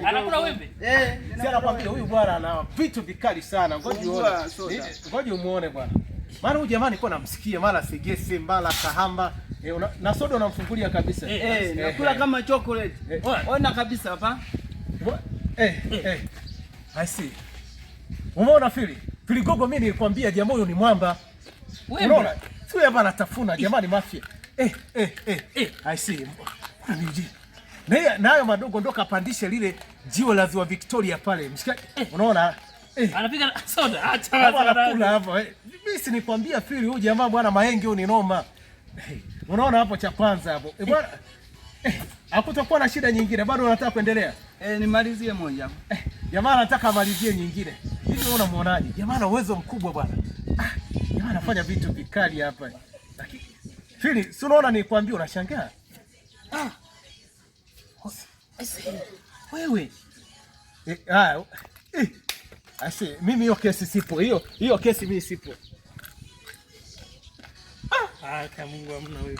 Anakula wembe? Si anakwambia huyu bwana ana vitu vikali sana. Ngoja umuone bwana. Maana huyu jamani kwa namsikia mara segese, mara kahamba. Na soda unamfungulia kabisa. Nakula kama chocolate. Ona kabisa hapa. I see. Umeona Fili Gogo, mimi nilikwambia jamaa huyo ni mwamba. Unaona? Sio hapa anatafuna jamani mafia. I see. Nayo madogo ndo kapandisha lile jiwe la Ziwa Victoria pale. Mshikaji. Unaona? Anapiga soda. Acha anakula hapo. Mimi si nikwambia Fili huyu jamaa bwana mahenge huyu ni noma. Unaona hapo cha kwanza hapo. Bwana hakutakuwa na shida nyingine. Bado unataka kuendelea? Nimalizie moja. Jamaa anataka amalizie nyingine. Hivi unamuonaje? Jamaa ana uwezo mkubwa bwana. Jamaa anafanya vitu vikali hapa. Lakini Fili, si unaona nikwambia unashangaa? Wewe. Ase mimi hiyo kesi sipo. Hiyo kesi mimi sipo. Kama Mungu amna wewe.